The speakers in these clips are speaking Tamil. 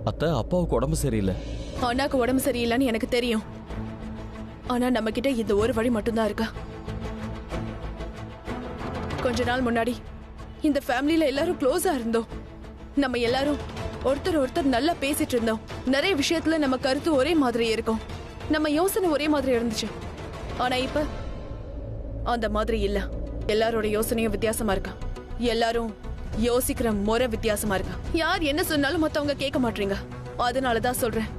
அத்தை, அப்பாவுக்கு உடம்பு சரியில்லை. அண்ணாக்கு உடம்பு சரியில்லைன்னு எனக்கு தெரியும். ஆனா நம்ம கிட்ட இந்த ஒரு வழி மட்டும்தான் இருக்கா. கொஞ்ச நாள் முன்னாடி இந்த ஃபேமிலில எல்லாரும் க்ளோஸா இருந்தோம். நம்ம எல்லாரும் ஒருத்தர் நல்லா பேசிட்டு இருந்தோம். நிறைய விஷயத்துல நம்ம கருத்து ஒரே மாதிரி இருக்கும். நம்ம யோசனை ஒரே மாதிரி இருந்துச்சு. ஆனா இப்ப அந்த மாதிரி இல்ல. எல்லாரோட யோசனையும் வித்தியாசமா இருக்கா. எல்லாரும் யோசிக்கிற முறை வித்தியாசமா இருக்கா. யார் என்ன சொன்னாலும் மத்தவங்க கேட்க மாட்டீங்க. அதனாலதான் சொல்றேன்,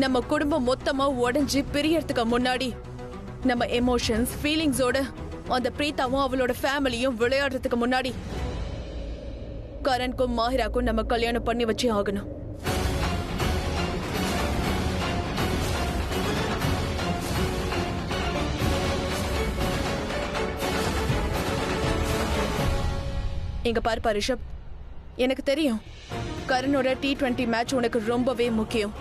நம்ம குடும்பம் மொத்தமா உடைஞ்சு பிரியறதுக்கு முன்னாடி நம்ம எமோஷன்ஸ் ஃபீலிங்ஸோட அந்த பிரீதாவும் அவளோட ஃபேமிலியும் விளையாடுறதுக்கு முன்னாடி கரண்க்கும் மாஹிராக்கும் நம்ம கல்யாணம் பண்ணி வச்சே ஆகணும். இங்க பாருப்பா ரிஷப், எனக்கு தெரியும் கரனோட T20 மேட்ச் உனக்கு ரொம்பவே முக்கியம்.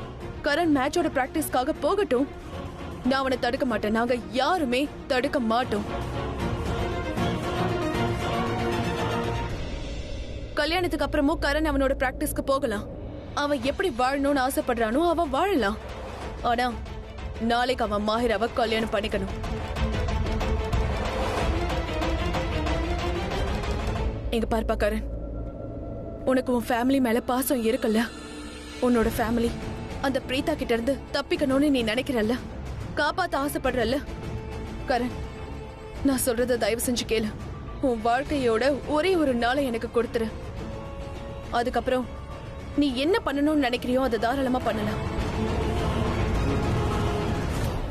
கரண் மேட்சோட பிராக்டிஸ்க்காக போகட்டும். நான் அவனை தடுக்க மாட்டேன். நாங்க யாருமே தடுக்க மாட்டோம். கல்யாணத்துக்கு அப்புறமும் கரண் அவனோட பிராக்டிஸ்க்கு போகலாம். அவன் எப்படி வாழணும்னு ஆசைப்படுறானோ அவன் வாழலாம். ஆனா நாளைக்கு அவன் மாஹிராவை கல்யாணம் பண்ணிக்கணும். இங்க பார்ப்பா கரண், உனக்கு உன் ஃபேமிலி மேல பாசம் இருக்குல்ல. உன்னோட ஃபேமிலி அந்த பிரீதா கிட்ட இருந்து தப்பிக்கணும்னு நீ நினைக்கிறல்ல, காப்பாத்த ஆசைப்படுறல்ல. கரண், நான் சொல்றத தயவு செஞ்சு கேளு. உன் வாழ்க்கையோட ஒரே ஒரு நாளை எனக்கு கொடுத்துரு. அதுக்கப்புறம் நீ என்ன பண்ணணும்னு நினைக்கிறியோ அதை தாராளமா பண்ணலாம்.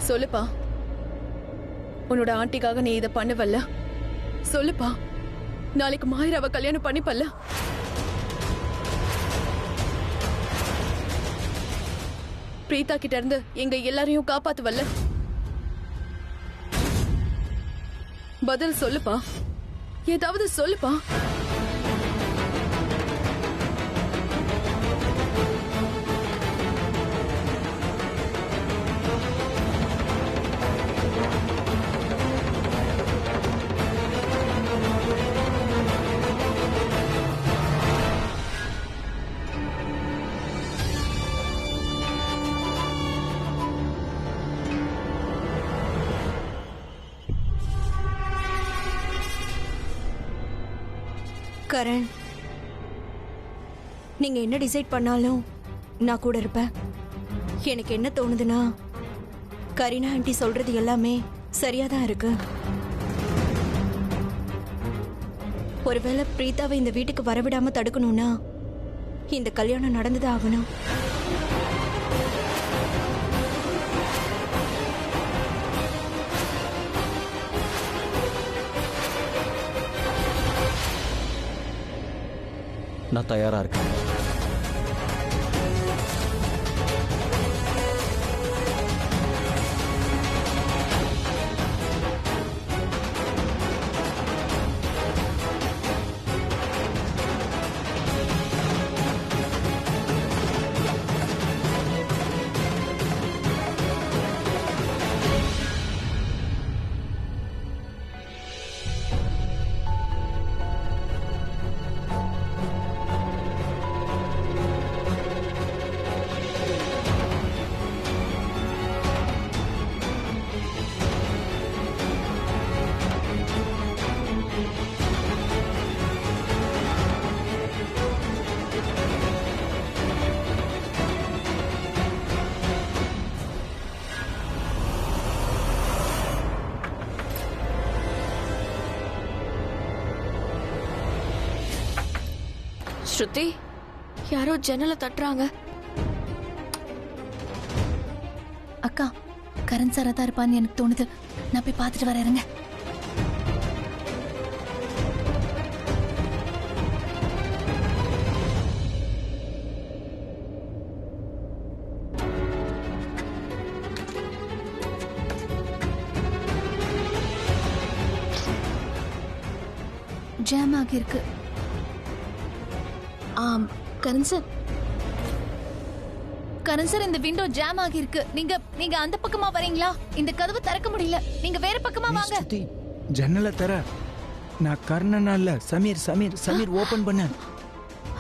சொல்லுப்பா, உன்னோட ஆண்டிக்காக நீ இதை பண்ணுவல்ல? சொல்லுப்பா, நாளைக்கு மாஹிராவை கல்யாணம் பண்ணிப்பல்ல? பிரீதா கிட்ட இருந்து எங்க எல்லாரையும் காப்பாத்துவல்ல? பதில் சொல்லுப்பா, ஏதாவது சொல்லுப்பா. கரண், நீங்க என்ன டிசைட் பண்ணாலும் நான் கூட இருப்பேன். எனக்கு என்ன தோணுதுன்னா, கரீனா ஆண்டி சொல்றது எல்லாமே சரியாதான் இருக்கு. ஒருவேளை பிரீதாவை இந்த வீட்டுக்கு வரவிடாம தடுக்கணும்னா இந்த கல்யாணம் நடந்துதான் ஆகணும். நான் தயாரா இருக்கேன். ஸ்ருதி, யாரோ ஜன்னலை தட்டுறாங்க. அக்கா, கரண் சாரா தான் இருப்பான்னு எனக்கு தோணுது. நான் போய் பார்த்துட்டு வரேங்க. ஜாம் ஆகியிருக்கு. கரண் சார், கரண் சார், இந்த விண்டோ ஜாம் ஆகியிருக்கு. நீங்க அந்த பக்கமா வரீங்களா? இந்த கதவு திறக்க முடியல. நீங்க வேற பக்கமா வாங்க. ஜன்னல தர. நான் கர்ணனா இல்ல, சமீர் ஓபன் பண்ண.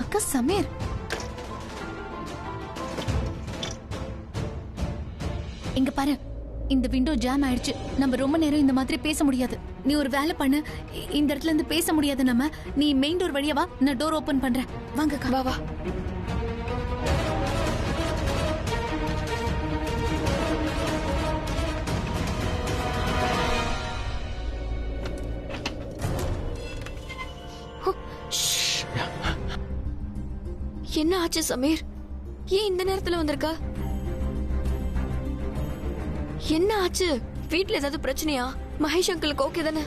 அக்கா, சமீர். இங்க பாரு, இந்த விண்டோ ஜாம் ஆயிடுச்சு. நம்ம ரொம்ப நேரம் இந்த மாதிரி பேச முடியாது. நீ ஒரு வேலை பண்ணு, இந்த இடத்துல இருந்து பேச முடியாது நம்ம. நீ மெயின் டோர் வழியா வா, நான் டோர் ஓபன் பண்றேன். வாங்க வா வா. என்ன ஆச்சு சமீர்? ஏன் இந்த நேரத்துல வந்திருக்க? என்ன ஆச்சு? வீட்ல ஏதாவது பிரச்சனையா? மகேஷ் அங்கிளுக்கு ஓகே தானே?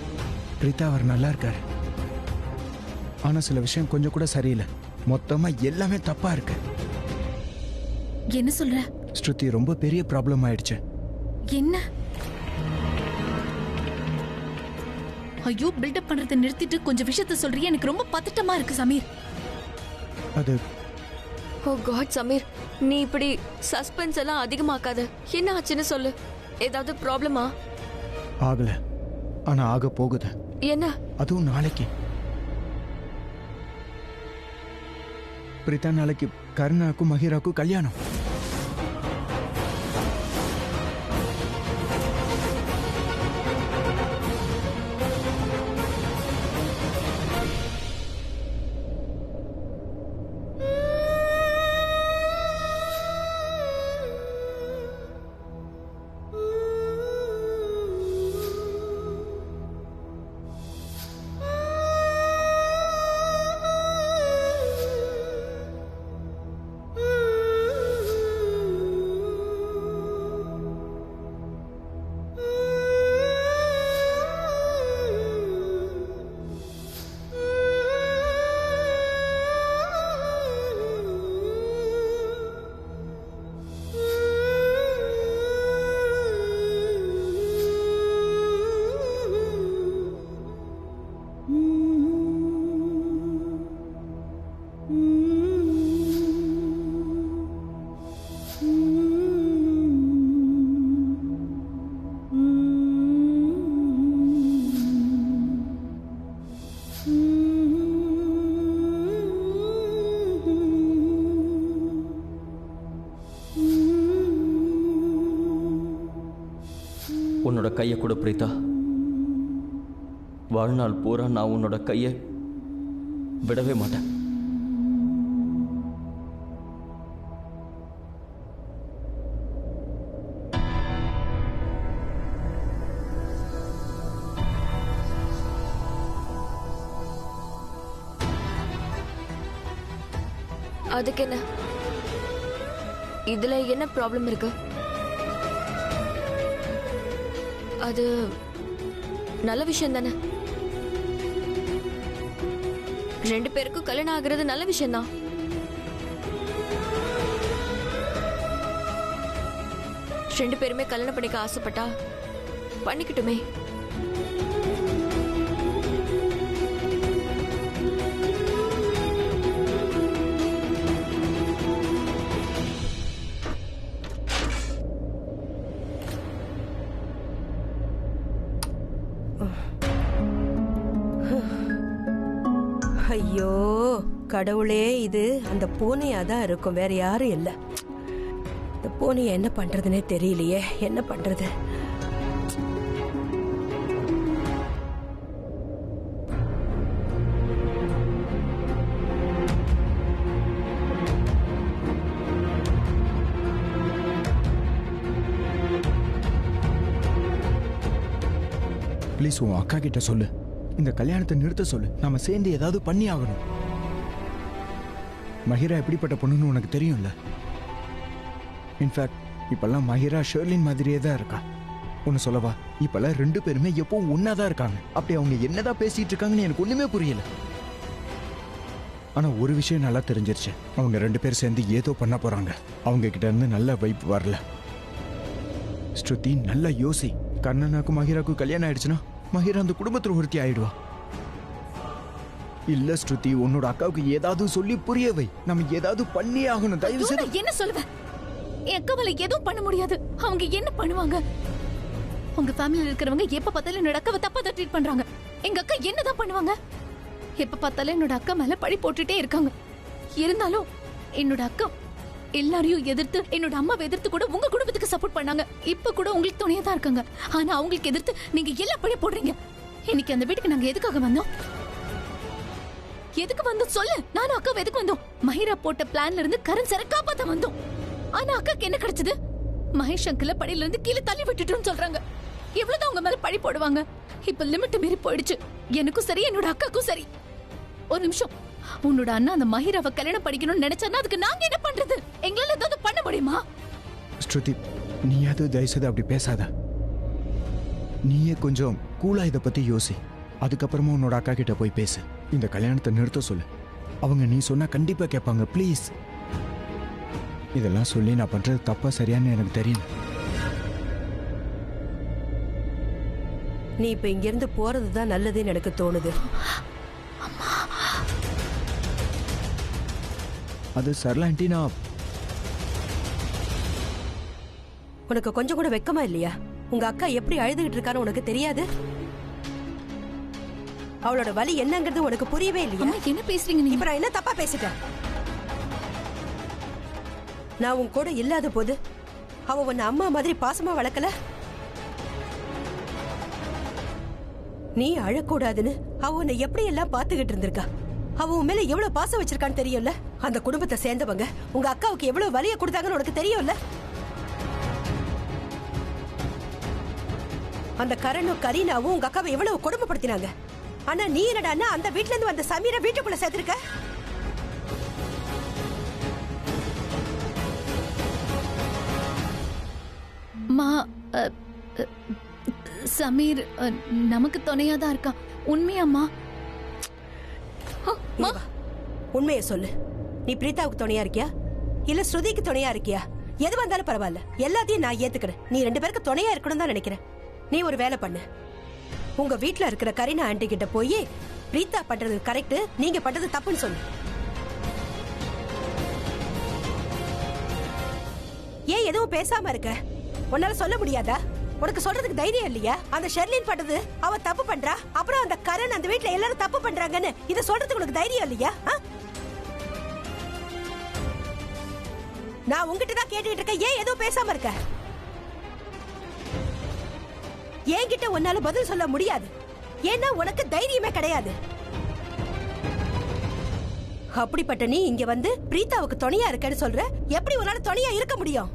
பிரீதா அவர் நல்லா இருக்காரு. ஆனா சில விஷயம் கொஞ்சம் கூட சரியில்லை. மொத்தமா எல்லாமே தப்பா இருக்கு. என்ன சொல்ற? ஸ்ருதி ரொம்ப பெரிய ப்ராப்ளம் ஆயிடுச்சு. என்ன? ஐயோ, பில்டப் பண்றதை நிறுத்திட்டு கொஞ்சம் விஷயத்த சொல்றியா? எனக்கு ரொம்ப பதட்டமா இருக்கு சமீர். அது ஓ காட் சமீர், நீ இப்படி சஸ்பென்ஸ் எல்லாம் அதிகமாக்காத. என்ன ஆச்சுன்னு சொல்லு. ஏதாவது ப்ராப்ளமா? ஆகல, ஆனா ஆக போகுது. என்ன? அதுவும் நாளைக்கு. பிரீதா நாளைக்கு கருணாக்கும் மஹிராக்கும் கல்யாணம். உன்னோட கையை கொடு பிரீதா. வாழ்நாள் பூரா நான் உன்னோட கையை விடவே மாட்டேன். அதுக்கு என்ன? இதுல என்ன ப்ராப்ளம் இருக்கு? அது நல்ல விஷயம் தானே. 2 பேருக்கும் கல்யாணம் ஆகிறது நல்ல விஷயம் தான். ரெண்டு பேருமே கல்யாணம் பண்ணிக்க ஆசைப்பட்டா பண்ணிக்கிட்டுமே. ஐயோ கடவுளே, இது அந்த பூனையா தான் இருக்கும், வேற யாரும் இல்ல. இந்த பூனையை என்ன பண்றதுன்னே தெரியலையே. என்ன பண்றது? ப்ளீஸ் உன் அக்கா கிட்ட சொல்லு, இந்த கல்யாணத்தை நிறுத்த சொல்லு. நாம சேர்ந்து ஏதாவது பண்ணி ஆகணும். மஹிரா எப்படிப்பட்ட பொண்ணுன்னு உனக்கு தெரியும்ல. இன்ஃபேக்ட் இப்பெல்லாம் மஹிரா ஷெர்லின் மாதிரியே தான் இருக்கா. ஒன்னு சொல்லவா, இப்பெல்லாம் 2 பேருமே எப்பவும் ஒன்னாதான் இருக்காங்க. அப்படி அவங்க என்னதான் பேசிட்டு இருக்காங்கன்னு எனக்கு ஒண்ணுமே புரியல. ஆனா ஒரு விஷயம் நல்லா தெரிஞ்சிருச்சு, அவங்க 2 பேர் சேர்ந்து ஏதோ பண்ண போறாங்க. அவங்க கிட்ட இருந்து நல்ல வைப் வரல. ஸ்ருதி நல்லா யோசி. கர்ணனாக்கும் மஹிராக்கும் கல்யாணம் ஆயிடுச்சுன்னா மஹிரா அந்த குடும்பத்துல ஒருத்தி ஆயிடுவா. இல்ல ஸ்ருதி, உன்னோட அக்காவுக்கு ஏதாவது சொல்லி புரிய வை. நம்ம ஏதாவது பண்ணி ஆகணும். தயவு செய்து. என்ன சொல்லுவேன்? என் அக்காவால எதுவும் பண்ண முடியாது. அவங்க என்ன பண்ணுவாங்க? உங்க ஃபேமிலில இருக்கிறவங்க எப்ப பார்த்தாலும் என்னோட அக்காவை தப்பா தான் ட்ரீட் பண்றாங்க. எங்க அக்கா என்னதான் பண்ணுவாங்க? எப்ப பார்த்தாலும் என்னோட அக்கா மேல பழி போட்டுட்டே இருக்காங்க. இருந்தாலும் என்னோட அக்கா எல்லாரையும் எதிர்த்து என்னோட அம்மாவை எதிர்த்து கூட உங்க குடும்பத்துக்கு சப்போர்ட் பண்ணாங்க. இப்ப கூட உங்களுக்கு துணையா தான் இருக்காங்க. ஆனா அவங்களுக்கு எதிர்த்து நீங்க எல்லா பழி போடுறீங்க. இன்னைக்கு அந்த வீட்டுக்கு நாங்க எதுக்காக வந்தோம்? எதுக்கு வந்தோம் சொல்லு. நானும் அக்காவை எதுக்கு வந்தோம்? மஹிரா போட்ட பிளான்ல இருந்து கரண் சாரை காப்பாத்த வந்தோம். ஆனா அக்காக்கு என்ன கிடைச்சது? மகேஷ் அங்கிள படியில இருந்து கீழே தள்ளி விட்டுட்டோம்னு சொல்றாங்க. எவ்வளவுதான் உங்க மேல பழி போடுவாங்க? இப்ப லிமிட் மீறி போயிடுச்சு. எனக்கும் சரி என்னோட அக்காக்கும் சரி. ஒரு நிமிஷம், உன்னோட அண்ணா அந்த மஹிராவை கல்யாணம் படிக்கணும்னு நினைச்சானா அதுக்கு நாங்க என்ன பண்றது? எங்களால ஏதாவது பண்ண முடியுமா? ஸ்ருதி, நீயாவது தயவுசெய்து அப்படி பேசாத. நீயே கொஞ்சம் கூலா இதை பத்தி யோசி. அதுக்கப்புறமா உன்னோட அக்கா கிட்ட போய் பேசு. இந்த கல்யாணத்தை நிறுத்த சொல்லு. அவங்க நீ சொன்னா கண்டிப்பா கேட்பாங்க. ப்ளீஸ். இதெல்லாம் சொல்லி நான் பண்றது தப்பா சரியான்னு எனக்கு தெரியல. நீ இப்ப இங்கிருந்து போறதுதான் நல்லதுன்னு எனக்கு தோணுது. அது சரளா ஆண்டி, நான் உனக்கு கொஞ்சம் கூட வெக்கமா இல்லையா? உங்க அக்கா எப்படி அழுதுகிட்டு இருக்கான்னு உனக்கு தெரியாது? அவளோட வலி என்னங்கிறது உனக்கு புரியவே இல்லையா? அம்மா, என்ன பேசுறீங்க நீங்க? இப்ப நான் என்ன தப்பா பேசிட்டேன்? நான் உன் கூட இல்லாத போது அவ உன்னை அம்மா மாதிரி பாசமா வளர்க்கல? நீ அழக்கூடாதுன்னு அவ உன்னை எப்படி எல்லாம் பாத்துக்கிட்டு இருந்திருக்கா. அவ உன் மேல எவ்வளவு பாசம் வச்சிருக்கான்னு தெரியும்ல? அந்த குடும்பத்தை சேர்ந்தவங்க உங்க அக்காவுக்கு எவ்வளவு வலிய கொடுத்தாங்கன்னு உனக்கு தெரியும்ல? அந்த கரணும் கரீனாவும் உங்க அக்காவை எவ்வளவு கொடுமைப்படுத்தினாங்க. ஆனா நீ என்னடான்னா அந்த வீட்ல இருந்து வந்த சமீரை வீட்டுக்குள்ள சேர்த்திருக்க. மா, சமீர் நமக்கு துணையா தான் இருக்கான். உண்மையாம்மா? உண்மையை சொல்லு. நீ பிரீதாவுக்கு துணையா இருக்கியா இல்ல ஸ்ருதிக்கு துணையா இருக்கியா? எது வந்தாலும் பரவாயில்ல, எல்லாத்தையும் நான் ஏத்துக்கிறேன். நீ ரெண்டு பேருக்கு துணையா இருக்கணும் தான் நினைக்கிறேன். நீ ஒரு வேலை பண்ணு. உங்க வீட்டுல இருக்கிற கரீனா ஆண்டி கிட்ட போய் பிரீதா பண்றது கரெக்ட், நீங்க பண்றது தப்புன்னு சொல்லு. ஏன் எதுவும் பேசாம இருக்க? உன்னால சொல்ல முடியாதா? உனக்கு சொல்றதுக்கு தைரியம் இல்லையா? அந்த ஷெர்லின் பண்றது அவ தப்பு பண்றா, அப்புறம் அந்த கரண் அந்த வீட்டுல எல்லாரும் தப்பு பண்றாங்கன்னு இத சொல்றதுக்கு உனக்கு தைரியம் இல்லையா? நான் உங்ககிட்ட தான் கேட்டுட்டு இருக்கேன். ஏன் எதுவும் பேசாம இருக்க? என்கிட்ட உன்னால பதில் சொல்ல முடியாது. ஏன்னா உனக்கு தைரியமே கிடையாது. அப்படிப்பட்ட நீ இங்க வந்து பிரீதாவுக்கு துணையா இருக்கன்னு சொல்ற. எப்படி உன்னால துணையா இருக்க முடியும்?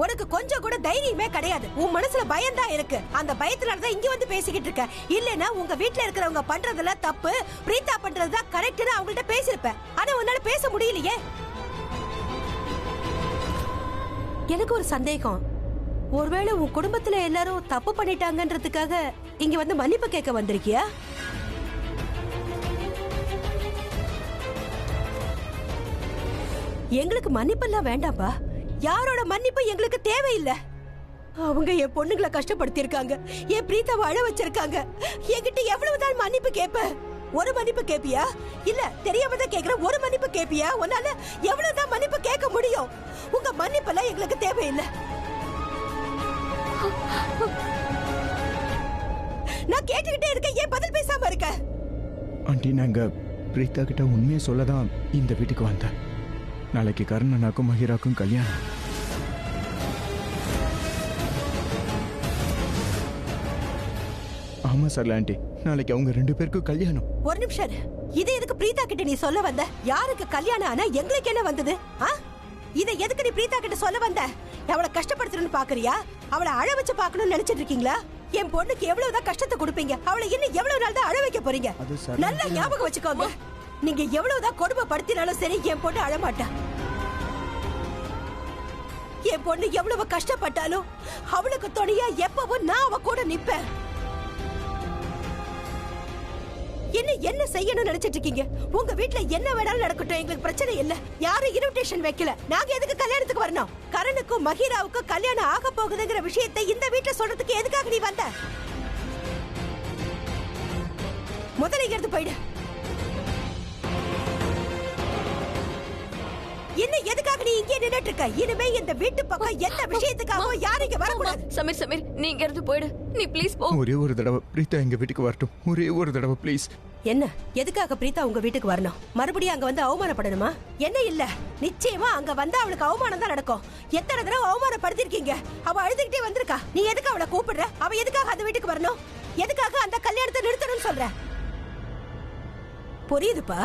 உனக்கு கொஞ்சம் கூட தைரியமே கிடையாது. உன் மனசுல பயம் தான் இருக்கு. அந்த பயத்தினாலதான் இங்க வந்து பேசிக்கிட்டு இருக்க. இல்லனா உங்க வீட்டுல இருக்கிறவங்க பண்றதெல்லாம் தப்பு, பிரீதா பண்றதுதான் கரெக்ட்னு அவங்கள்ட்ட பேசிருப்ப. ஆனா உன்னால பேச முடியலையே. எனக்கு ஒரு சந்தேகம். ஒருவேளை உன் குடும்பத்துல எல்லாரும் தப்பு பண்ணிட்டாங்கன்றதுக்காக இங்க வந்து மன்னிப்பு கேட்க வந்திருக்கியா? எங்களுக்கு மன்னிப்பு எல்லாம் வேண்டாம்பா. யாரோட மன்னிப்பு எங்களுக்கு தேவையில்லை. அவங்க என் பொண்ணுங்களை கஷ்டப்படுத்தி இருக்காங்க, என் பிரீத்தாவை அழ வச்சிருக்காங்க. என்கிட்ட எவ்வளவு நாள் மன்னிப்பு கேப்ப? ஒரு மன்னிப்பு கேப்பியா? இல்ல தெரியாம தான் கேக்குற. ஒரு மன்னிப்பு கேப்பியா? உன்னால எவ்வளவுதான் மன்னிப்பு கேட்க முடியும்? உங்க மன்னிப்பெல்லாம் எங்களுக்கு தேவையில்லை. நான் கேட்டுக்கிட்டே இருக்கேன், ஏன் பதில் பேசாம இருக்க? ஆண்டி, நாங்க பிரீதா கிட்ட உண்மையை சொல்லதான் இந்த வீட்டுக்கு வந்தேன். நாளைக்கு கர்ணனாக்கும் மஹிராக்கும் கல்யாணம். ஆமா சரளா ஆண்டி, நாளைக்கு அவங்க ரெண்டு பேருக்கும் கல்யாணம். ஒரு நிமிஷம், இது எதுக்கு பிரீதா கிட்ட நீ சொல்ல வந்த? யாருக்கு கல்யாணம் ஆனா எங்களுக்கு என்ன வந்தது? இதை எதுக்கு நீ பிரீதா கிட்ட சொல்ல வந்த? அவளை கஷ்டப்படுத்தணும்னு பாக்குறியா? அவளை அழ வச்சு பாக்கணும்னு நினைச்சிட்டு இருக்கீங்களா? என் பொண்ணுக்கு எவ்வளவுதான் கஷ்டத்தை கொடுப்பீங்க, அவளை இன்னும் எவ்வளவு நாள் தான் அழ வைக்க போறீங்க? நல்லா ஞாபகம் வச்சுக்கோங்க. நீங்க எவ்வளவுதான் கொடுமைப்படுத்தினாலும் சரி, என் பொண்ணு அழமாட்டா. என் பொண்ணு எவ்வளவு கஷ்டப்பட்டாலும் அவளுக்கு துணையா எப்பவும் நான் அவ கூட நிப்பேன். என்ன செய்யணும்னு நினைச்சிட்டு இருக்கீங்க? உங்க வீட்டுல என்ன வேணாலும் நடக்கட்டும், எங்களுக்கு பிரச்சனை இல்ல. யாரும் இன்விடேஷன் வைக்கல. நாங்க எதுக்கு கல்யாணத்துக்கு வரணும்? கரணுக்கும் மஹிராவுக்கும் கல்யாணம் ஆக போகுதுங்கிற விஷயத்தை இந்த வீட்டுல சொல்றதுக்கு எதுக்காக நீ வந்த? முதல்ல இருந்து போயிடு. என்ன எதுக்காக நீ இங்கே நின்னுட்டு இருக்க? இனிமே இந்த வீட்டு பக்கம் எந்த விஷயத்துக்காக யாரும் இங்க வரக்கூடாது. சமீர், சமீர், நீ இங்க இருந்து போயிடு. நீ ப்ளீஸ் போ. ஒரே ஒரு தடவை பிரீதா எங்க வீட்டுக்கு வரட்டும். ஒரே ஒரு தடவை ப்ளீஸ். என்ன எதுக்காக பிரீதா உங்க வீட்டுக்கு வரணும்? மறுபடியும் அங்க வந்து அவமானப்படணுமா? என்ன இல்ல, நிச்சயமா அங்க வந்து அவளுக்கு அவமானம் தான் நடக்கும். எத்தனை தடவை அவமானப்படுத்திருக்கீங்க. அவ அழுதுகிட்டே வந்திருக்கா. நீ எதுக்கு அவளை கூப்பிடுற? அவ எதுக்காக அந்த வீட்டுக்கு வரணும்? எதுக்காக அந்த கல்யாணத்தை நிறுத்தணும்னு சொல்ற? புரியுதுப்பா,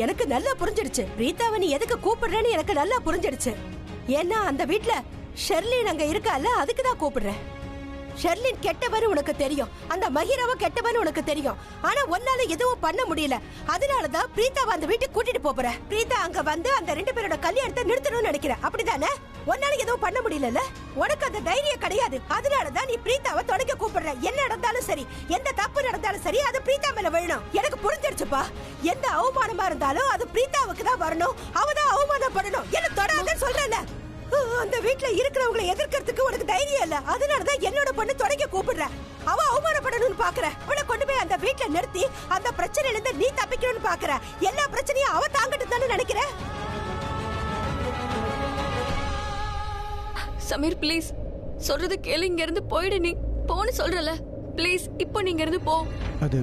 எனக்கு நல்லா புரிஞ்சிடுச்சு. பிரீதாவை நீ எதுக்கு கூப்பிடுறேன்னு எனக்கு நல்லா புரிஞ்சிடுச்சு. ஏன்னா அந்த வீட்டுல ஷெர்லின் அங்க இருக்கால, அதுக்குதான் கூப்பிடுறேன். ஷெர்லின் கெட்டவன்னு உனக்கு தெரியும், அந்த மஹிராவும் கெட்டவன்னு உனக்கு தெரியும். ஆனா உன்னால எதுவும் பண்ண முடியல. அதனாலதான் பிரீதாவை அந்த வீட்டுக்கு கூட்டிட்டு போற. பிரீதா அங்க வந்து அந்த 2 பேரோட கல்யாணத்தை நிறுத்தணும்னு நினைக்கிற, அப்படிதானே? உன்னால எதுவும் பண்ண முடியல, உனக்கு அந்த தைரியம் கிடையாது. அதனாலதான் நீ பிரீதாவை தொடக்க கூப்பிடுற. என்ன நடந்தாலும் சரி, எந்த தப்பு நடந்தாலும் சரி, அது பிரீதா மேல விழணும். எனக்கு புரிஞ்சிருச்சுப்பா. எந்த அவமானமா இருந்தாலும் அது பிரீதாவுக்கு தான் வரணும். அவதான் அவமானப்படணும். என்ன தொடாதன்னு சொல்றல. அந்த வீட்ல இருக்கிறவங்களை எதிர்க்கிறதுக்கு உனக்கு தைரியம் இல்ல. அதனாலதான் என்னோட பொண்ணு தொடக்க கூப்பிடுற. அவ அவமானப்படணும்னு பாக்குற. அவளை கொண்டு போய் அந்த வீட்ல நிறுத்தி அந்த பிரச்சனையில இருந்து நீ தப்பிக்கணும்னு பாக்குற. எல்லா பிரச்சனையும் அவ தாங்கிட்டு தானே நினைக்கிற. சமீர் ப்ளீஸ், சொல்றது கேளு. இங்க இருந்து போயிடு. நீ போன்னு சொல்றல. ப்ளீஸ் இப்போ நீங்க இருந்து போ. அது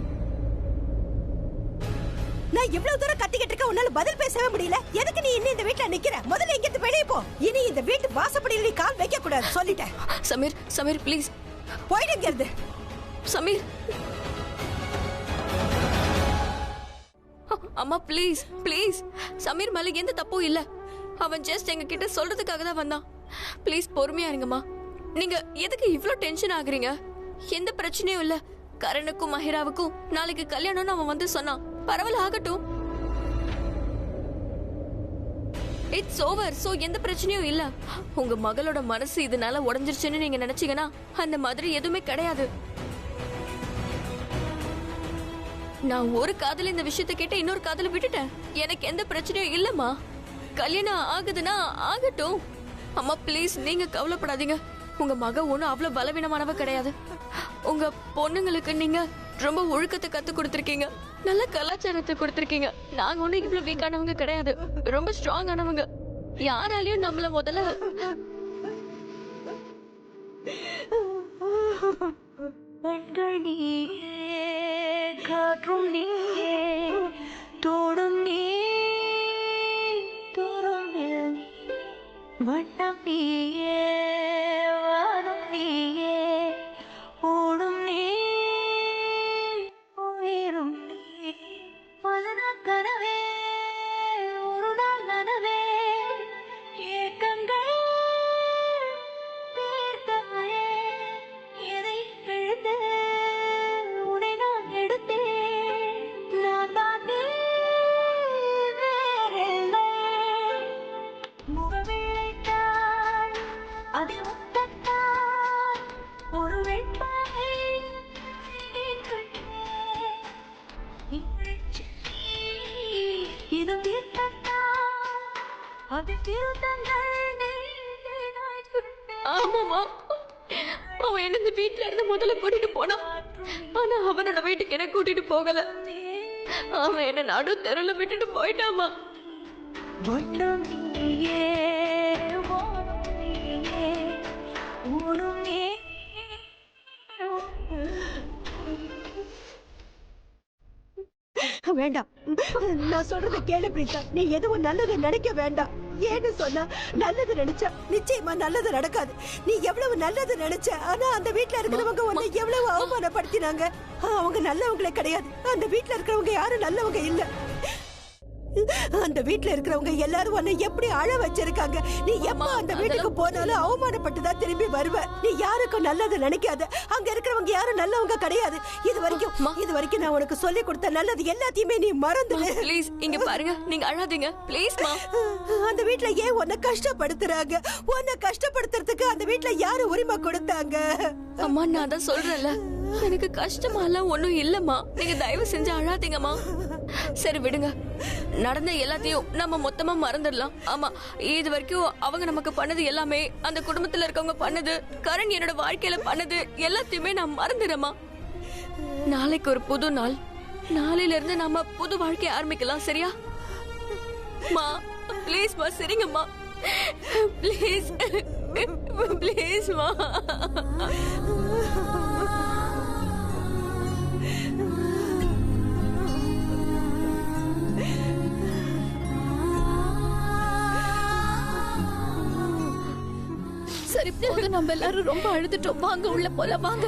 நான் இவ்வளவு தூரம் கத்திக்கிட்டு இருக்க, உன்னால பதில் பேசவே முடியல. எதுக்கு நீ இன்னும் இந்த வீட்ல நிக்கிற? முதல்ல இங்க இருந்து வெளியே போ. இனி இந்த வீட்டு வாசப்படியில நீ கால் வைக்க கூடாது, சொல்லிட்டேன். சமீர், சமீர் ப்ளீஸ் போயிடு இங்க இருந்து. சமீர், அம்மா ப்ளீஸ் ப்ளீஸ். சமீர் மேல எந்த தப்பும் இல்ல. அவன் ஜஸ்ட் எங்க கிட்ட சொல்றதுக்காக தான் வந்தான். ப்ளீஸ் பொறுமையா இருங்கம்மா. நீங்க எதுக்கு இவ்ளோ டென்ஷன் ஆகுறீங்க? எந்த பிரச்சனையும் இல்ல. கரணுக்கும் மஹிராவுக்கும் நாளைக்கு கல்யாணம்னு அவன் வந்து சொன்னான். பரவாயில்ல, ஆகட்டும். It's over. சோ எந்த பிரச்சனையும் இல்ல. உங்க மகளோட மனசு இதனால உடைஞ்சிருச்சுன்னு நீங்க நினைச்சீங்கன்னா அந்த மாதிரி எதுவுமே கிடையாது. நான் ஒரு காதல இந்த விஷயத்தை கேட்டு இன்னொரு காதல விட்டுட்டேன். எனக்கு எந்த பிரச்சனையும் இல்லம்மா. கல்யாணம் ஆகுதுன்னா ஆகட்டும். அம்மா ப்ளீஸ், நீங்க கவலைப்படாதீங்க. உங்க மக ஒன்னும் அவ்வளவு பலவீனமானவ கிடையாது. உங்க பொண்ணுங்களுக்கு நீங்க ரொம்ப ஒழுக்கத்தை கத்து கொடுத்திருக்கீங்க, நல்ல கலாச்சாரத்தை கொடுத்திருக்கீங்க. நாங்க ஒன்னும் இவ்வளவு வீக்கானவங்க கிடையாது, ரொம்ப ஸ்ட்ராங் ஆனவங்க. யாராலையும் நம்மள முதல்ல காற்றும் நீயே தோடும் நீ தோறும் வண்ணம் நீயே வாரும் நீயே ஓடும் நீ உயிரும் நீ மலர் கனவே ஒரு நாள் நனவே ஏக்கங்கள் தீர்த்தாயே எதை விழுந்து உன்னை நான் எடுத்தேன். நான் தானே வேறில்லை. முகவிழைத்தாள் அதில் முத்தத்தாள் ஒரு வெண்பாயை இது தீர்த்தத்தாள் அது திருத்தங்கள். ஆமாமா, அவன் என்ன இந்த வீட்டுல இருந்து முதல்ல கூட்டிட்டு போனான். ஆனா அவனோட வீட்டுக்கு என்ன கூட்டிட்டு போகல. அவன் என்ன நடு தெருல விட்டுட்டு போயிட்டாமா. வேண்டாம், நான் சொல்றத கேளு பிரீதா. நீ எதுவும் நல்லது நினைக்க வேண்டாம். ஏன்னு சொன்னா, நல்லது நினைச்சா நிச்சயமா நல்லது நடக்காது. நீ எவ்வளவு நல்லது நினைச்ச, ஆனா அந்த வீட்டுல இருக்கிறவங்க உன்னை எவ்வளவு அவமானப்படுத்தினாங்க. அவங்க நல்லவங்களே கிடையாது. அந்த வீட்டுல இருக்கிறவங்க யாரும் நல்லவங்க இல்ல. அந்த வீட்டுல இருக்கிறவங்க எல்லாரும் உன்னை எப்படி அழ வச்சிருக்காங்க. நீ எப்ப அந்த வீட்டுக்கு போனாலும் அவமானப்பட்டு தான் திரும்பி வருவ. நீ யாருக்கும் நல்லது நினைக்காத. அங்க இருக்கிறவங்க யாரும் நல்லவங்க கிடையாது. இது வரைக்கும் நான் உனக்கு சொல்லி கொடுத்த நல்லது எல்லாத்தையுமே நீ மறந்துடு. ப்ளீஸ் இங்க பாருங்க, நீங்க அழாதீங்க ப்ளீஸ் மா. அந்த வீட்டுல ஏன் உன்னை கஷ்டப்படுத்துறாங்க? உன்னை கஷ்டப்படுத்துறதுக்கு அந்த வீட்டுல யாரு உரிமை கொடுத்தாங்க? அம்மா நான் தான் சொல்றேன்ல, எனக்கு கஷ்டமா எல்லாம் ஒண்ணும் இல்லம்மா. நீங்க தயவு செஞ்சு அழாதீங்கம்மா. சரி விடுங்க, நடந்த எல்லாத்தையும் நம்ம மொத்தமா மறந்துடலாம். ஆமா, இது வரைக்கும் அவங்க நமக்கு பண்ணது எல்லாமே, அந்த குடும்பத்துல இருக்கவங்க பண்ணது, கரண் என்னோட வாழ்க்கையில பண்ணது எல்லாத்தையுமே நான் மறந்துடுறேம்மா. நாளைக்கு ஒரு புது நாள். நாளையில இருந்து நாம புது வாழ்க்கைய ஆரம்பிக்கலாம், சரியா மா? ப்ளீஸ் மா, சரிங்கம்மா ப்ளீஸ் ப்ளீஸ் மா. சரி போதும், நம்ம எல்லாரும் ரொம்ப அழுதுட்டோம். வாங்க உள்ள போல வாங்க.